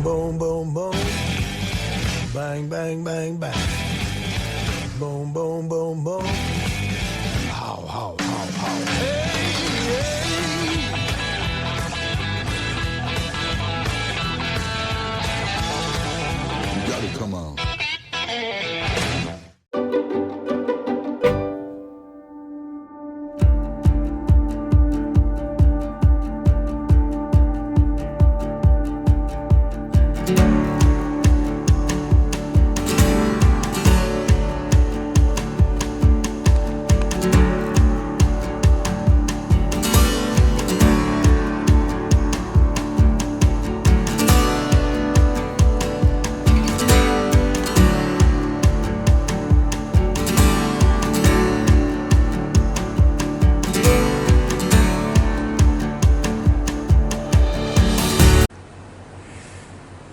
boom, boom, boom. Bang, bang, bang, bang. Boom, boom, boom, boom. How, how, how, how. Hey, hey. You gotta come on.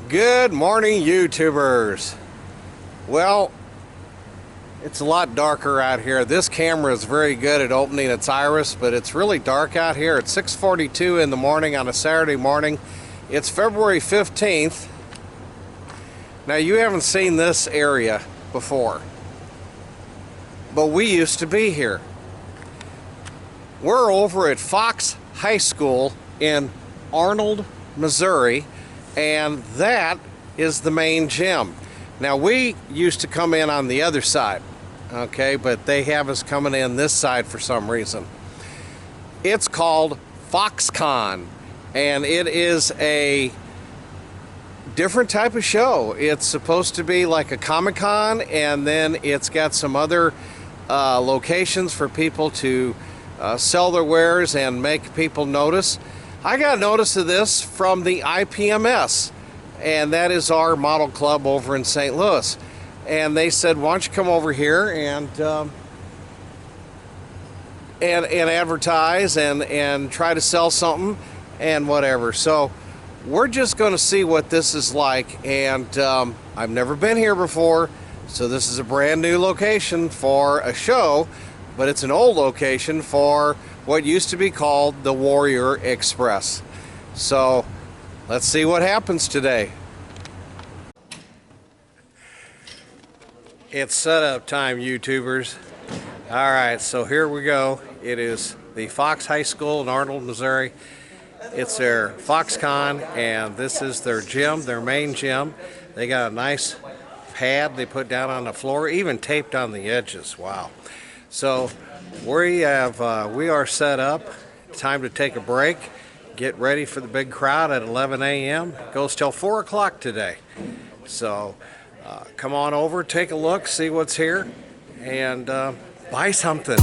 Good morning, YouTubers. Well, it's a lot darker out here. This camera is very good at opening its iris, but it's really dark out here. It's 6:42 in the morning on a Saturday morning. It's February 15th. Now, you haven't seen this area before, but we used to be here. We're over at Fox High School in Arnold, Missouri, and that is the main gym. Now, we used to come in on the other side, okay, but they have us coming in this side for some reason. It's called Foxconn, and it is a different type of show. It's supposed to be like a Comic-Con, and then it's got some other locations for people to sell their wares and make people notice. I got notice of this from the IPMS, and that is our model club over in St. Louis. And they said, why don't you come over here and advertise and try to sell something and whatever. So we're just going to see what this is like, and I've never been here before, so this is a brand new location for a show, but it's an old location for what used to be called the Warrior Express. So let's see what happens today. It's setup time, YouTubers. All right, so here we go. It is the Fox High School in Arnold, Missouri. It's their Foxconn, and this is their gym, their main gym. They got a nice pad they put down on the floor, even taped on the edges. Wow. So we are set up. Time to take a break, get ready for the big crowd at 11 a.m. It goes till 4 o'clock today. So come on over, take a look, see what's here, and buy something.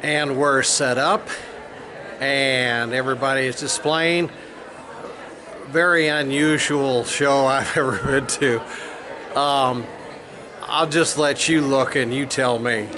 And we're set up, and everybody is displaying. Very unusual show I've ever been to. I'll just let you look and you tell me.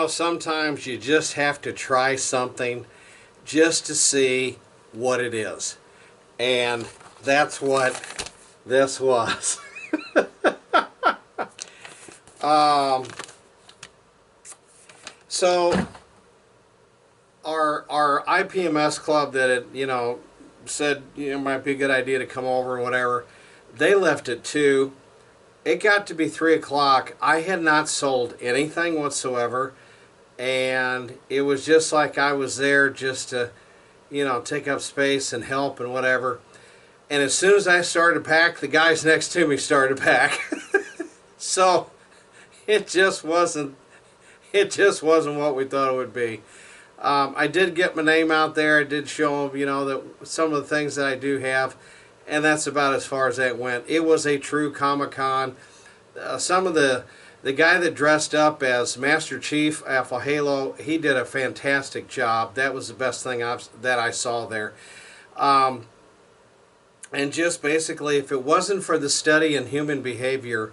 know, sometimes you just have to try something just to see what it is. And that's what this was. So our IPMS club that had, you know, said, you know, might be a good idea to come over or whatever, they left at 2. It got to be 3 o'clock. I had not sold anything whatsoever, and it was just like I was there just to, you know, take up space and help and whatever. And as soon as I started to pack, the guys next to me started to pack. So it just wasn't what we thought it would be. I did get my name out there. I did show them, you know, that some of the things that I do have, and that's about as far as that went. It was a true Comic-Con. Some of the guy that dressed up as Master Chief Alpha Halo, he did a fantastic job. That was the best thing that I saw there. And just basically, if it wasn't for the study in human behavior,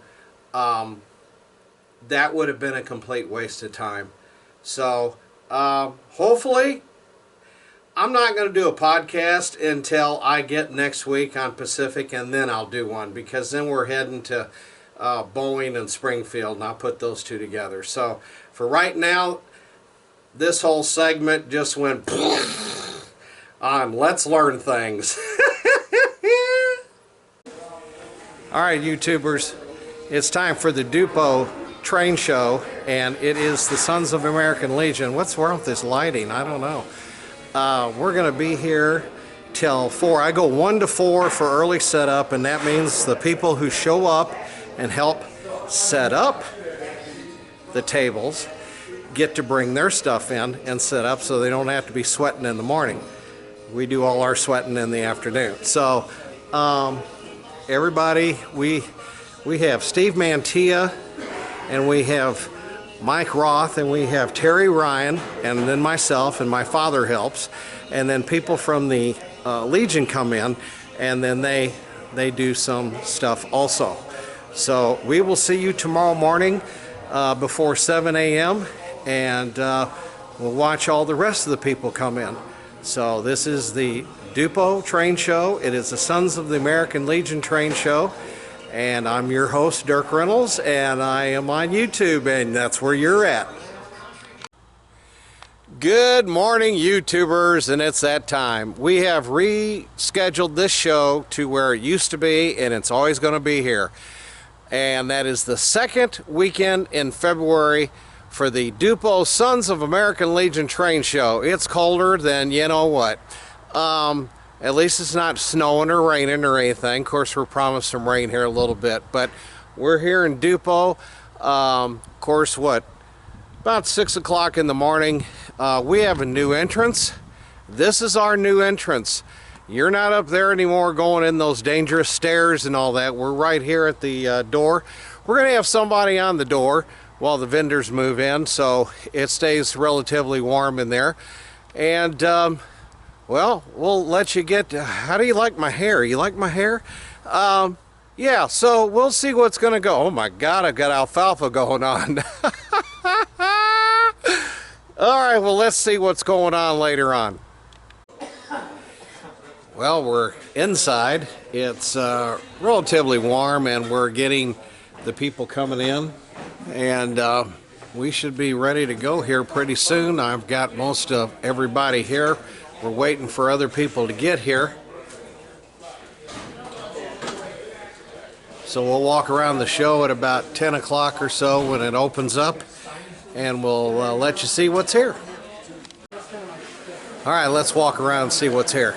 that would have been a complete waste of time. So hopefully, I'm not going to do a podcast until I get next week on Pacific, and then I'll do one, because then we're heading to Boeing and Springfield, and I'll put those two together. So for right now, this whole segment just went on Let's Learn Things. All right, YouTubers, it's time for the Dupo train show, and it is the Sons of American Legion. What's wrong with this lighting? I don't know. We're going to be here till 4. I go 1 to 4 for early setup, and that means the people who show up and help set up the tables get to bring their stuff in and set up, so they don't have to be sweating in the morning. We do all our sweating in the afternoon. So everybody, we have Steve Mantilla, and we have Mike Roth, and we have Terry Ryan, and then myself, and my father helps, and then people from the Legion come in, and then they do some stuff also. So we will see you tomorrow morning before 7 a.m. and we'll watch all the rest of the people come in. So this is the Dupo train show. It is the Sons of the American Legion train show. And I'm your host, Dirk Reynolds, and I am on YouTube, and that's where you're at. Good morning, YouTubers, and it's that time. We have rescheduled this show to where it used to be, and it's always going to be here. And that is the second weekend in February for the Dupo Sons of American Legion train show. It's colder than you know what. At least it's not snowing or raining or anything. Of course, we're promised some rain here a little bit, but we're here in Dupo. Of course, about 6 o'clock in the morning. We have a new entrance. This is our new entrance. You're not up there anymore going in those dangerous stairs and all that. We're right here at the door. We're going to have somebody on the door while the vendors move in, so it stays relatively warm in there. And well, we'll let you get. How do you like my hair? You like my hair? Yeah, so we'll see what's going to go. Oh my God, I've got alfalfa going on. All right, well, let's see what's going on later on. Well, we're inside. It's relatively warm, and we're getting the people coming in. And we should be ready to go here pretty soon. I've got most of everybody here. We're waiting for other people to get here. So we'll walk around the show at about 10 o'clock or so when it opens up, and we'll let you see what's here. All right, let's walk around and see what's here.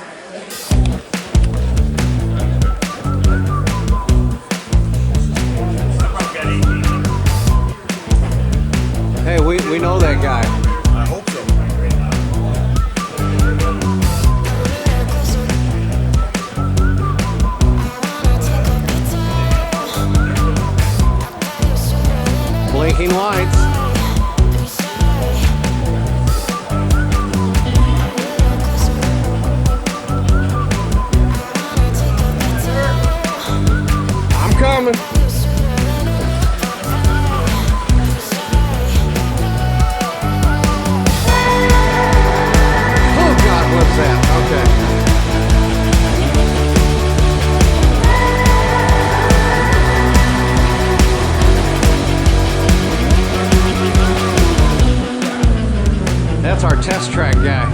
Hey, we know that guy. I hope so. Blinking lights. test track guy.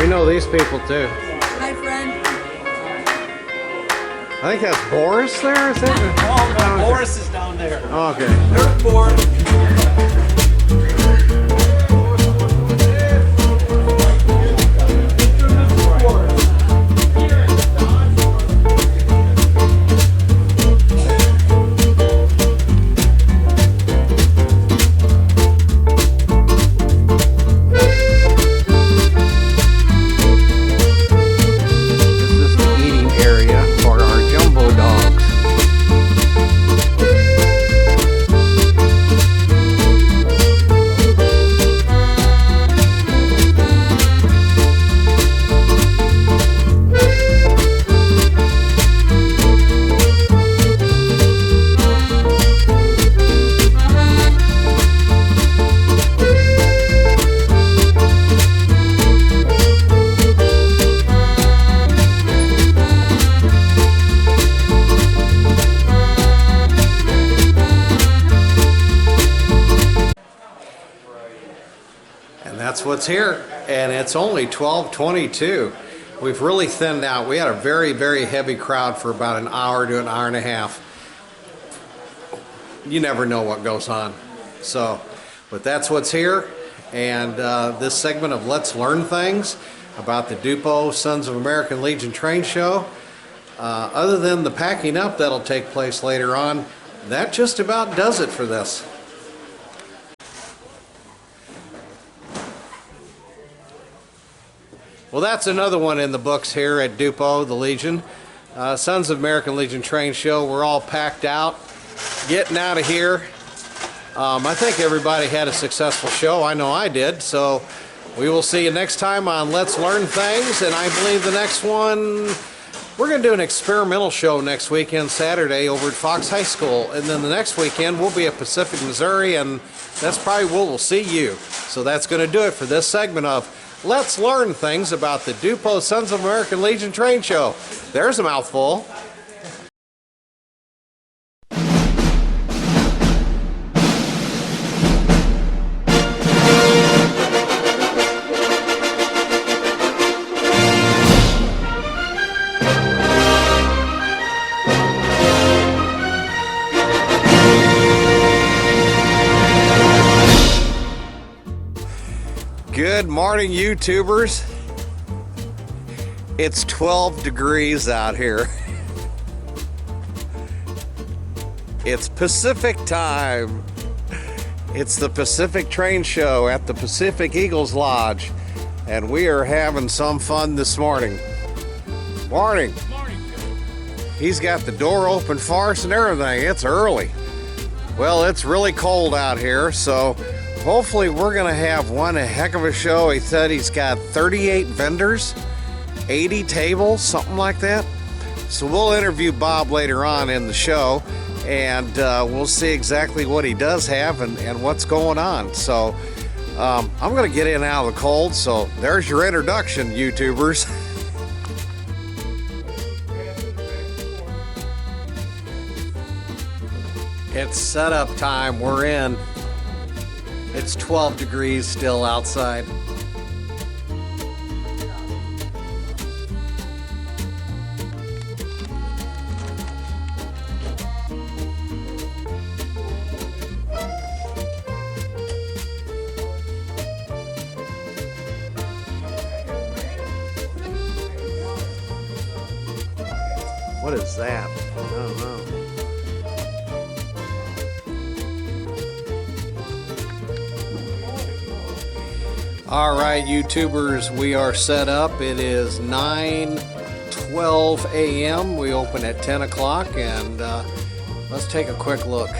We know these people too. Hi, friend. I think that's Boris there, is it? Oh, no, Boris is down there. Okay. There's Boris. This is the eating area for our jumbo dogs. And that's what's here, and it's only 12:22. We've really thinned out. We had a very, very heavy crowd for about an hour to an hour and a half. You never know what goes on. So, but that's what's here, and this segment of Let's Learn Things about the Dupo Sons of American Legion Train Show. Other than the packing up that'll take place later on, that just about does it for this. Well, that's another one in the books here at Dupo, the Legion. Sons of American Legion Train Show. We're all packed out, getting out of here. I think everybody had a successful show. I know I did. So we will see you next time on Let's Learn Things. And I believe the next one, we're going to do an experimental show next weekend, Saturday, over at Fox High School. And then the next weekend, we'll be at Pacific, Missouri, and that's probably where we'll see you. So that's going to do it for this segment of Let's Learn Things about the Dupo Sons of American Legion Train Show. There's a mouthful. Good morning, YouTubers. It's 12 degrees out here. It's Pacific time. It's the Pacific Train Show at the Pacific Eagles Lodge, and we are having some fun this morning. Morning. He's got the door open for us and everything. It's early. Well, it's really cold out here, so hopefully we're gonna have one heck of a show. He said he's got 38 vendors, 80 tables, something like that. So we'll interview Bob later on in the show, and we'll see exactly what he does have and what's going on. So I'm gonna get in out of the cold, so there's your introduction, YouTubers. It's setup time, we're in. It's 12 degrees still outside. What is that? I don't know. All right, YouTubers, we are set up. It is 9:12 a.m. We open at 10 o'clock, and let's take a quick look.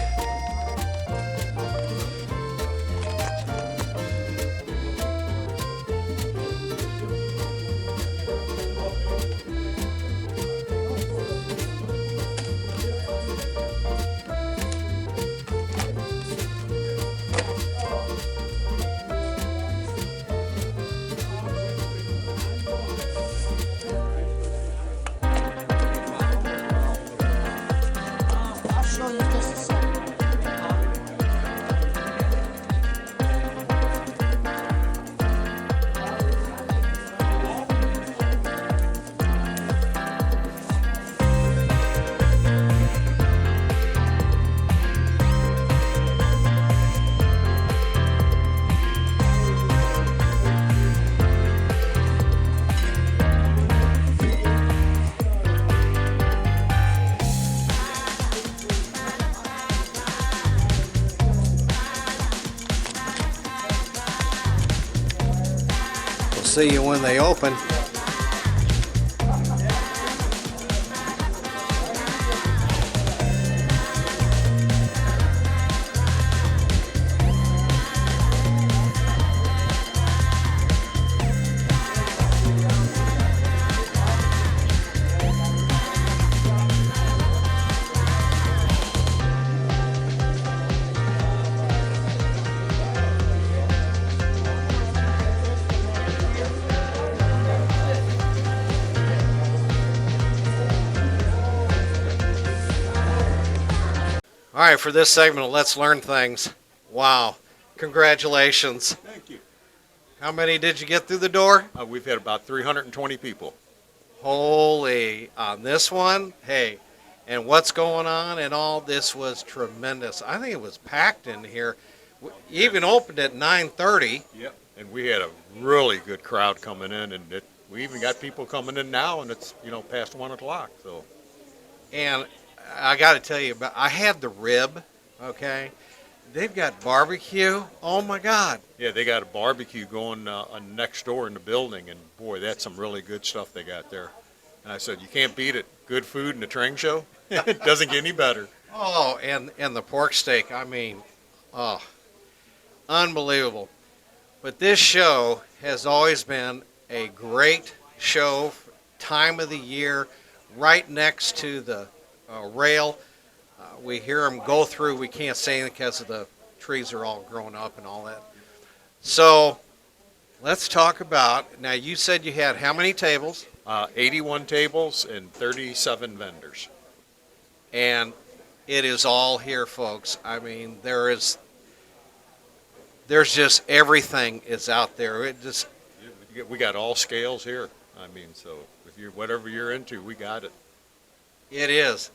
See you when they open. All right, for this segment of Let's Learn Things, wow, congratulations. Thank you. How many did you get through the door? We've had about 320 people. Holy, on this one, hey, and what's going on and all, this was tremendous. I think it was packed in here. We even opened at 9:30. Yep. And we had a really good crowd coming in, and we even got people coming in now, and it's, past 1 o'clock, so. And I got to tell you, I had the rib, okay? They've got barbecue. Oh my God. Yeah, they got a barbecue going next door in the building, and boy, that's some really good stuff they got there. And I said, you can't beat it. Good food in a train show. It doesn't get any better. Oh, and the pork steak. I mean, oh, unbelievable. But this show has always been a great show, time of the year, right next to the rail. We hear them go through. We can't say anything because of the trees are all grown up and all that. So let's talk about, now you said you had how many tables? 81 tables and 37 vendors. And it is all here, folks. I mean, there's just everything is out there. It just, We got all scales here. I mean, so if you're whatever you're into, we got it. it is.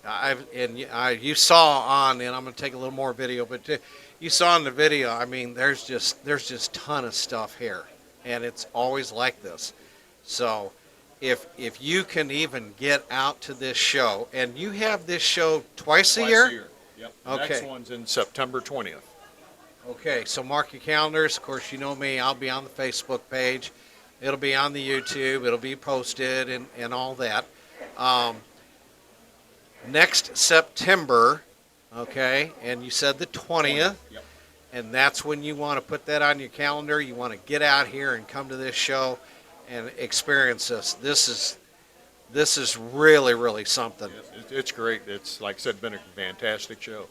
You saw on, and I'm going to take a little more video, but you saw in the video. I mean, there's just ton of stuff here, and it's always like this. So, if you can even get out to this show, and you have this show twice a year. Yep. Okay. Next one's in September 20th. Okay, so mark your calendars. Of course, you know me. I'll be on the Facebook page. It'll be on the YouTube. It'll be posted and all that. Next September, okay, and you said the 20th. Yep. And that's when you want to put that on your calendar. You want to get out here and come to this show and experience this. This is really, really something. It's great. It's, like I said, been a fantastic show.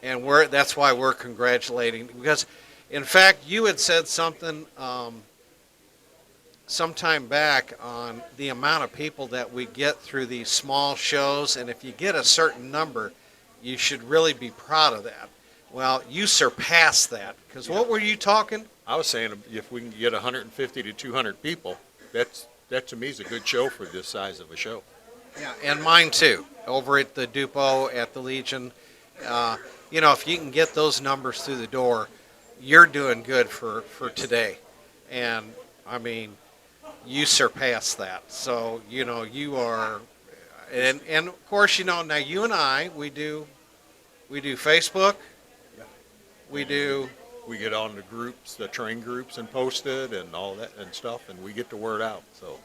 And that's why we're congratulating, because in fact you had said something sometime back on the amount of people that we get through these small shows, and if you get a certain number, you should really be proud of that. Well, you surpassed that, because what were you talking? I was saying if we can get 150 to 200 people, that to me is a good show for this size of a show. Yeah, and mine too, over at the Dupo, at the Legion. If you can get those numbers through the door, you're doing good for today. And, I mean, you surpassed that. So, you are, and of course, now you and I, we do Facebook. Yeah. We do. We get on the groups, the train groups, and post it and all that and stuff, and we get the word out. So.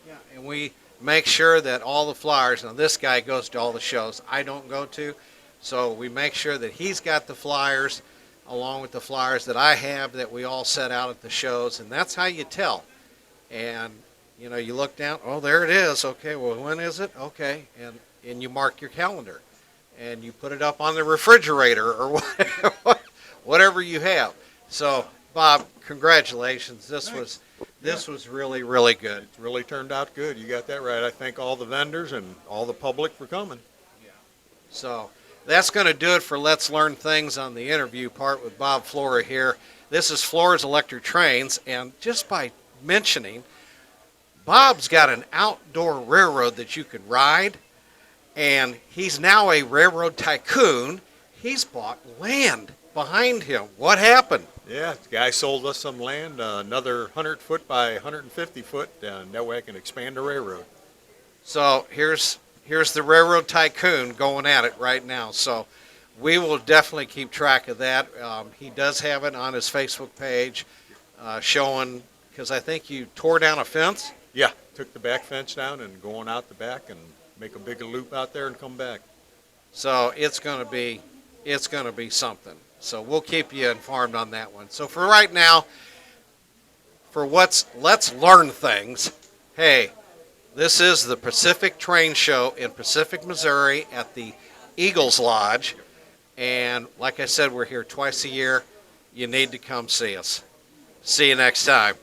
Yeah, and we make sure that all the flyers, now this guy goes to all the shows I don't go to, so we make sure that he's got the flyers along with the flyers that I have that we all set out at the shows, and that's how you tell. And, you look down, oh, there it is. Okay, well, when is it? Okay, and you mark your calendar, and you put it up on the refrigerator or whatever you have. So, Bob, congratulations. This was really, really good. It's really turned out good. You got that right. I thank all the vendors and all the public for coming. So that's going to do it for Let's Learn Things on the interview part with Bob Flora here. This is Flora's Electric Trains, and just by mentioning, Bob's got an outdoor railroad that you can ride, and he's now a railroad tycoon. He's bought land behind him. What happened? Yeah, the guy sold us some land, another 100 foot by 150 foot, and that way I can expand the railroad. So here's the railroad tycoon going at it right now. So we will definitely keep track of that. He does have it on his Facebook page showing, because I think you tore down a fence. Yeah, took the back fence down and going out the back and make a big loop out there and come back. So it's going to be something. So we'll keep you informed on that one. So for right now, for Let's Learn Things, hey, this is the Pacific Train Show in Pacific, Missouri at the Eagles Lodge. And like I said, we're here twice a year. You need to come see us. See you next time.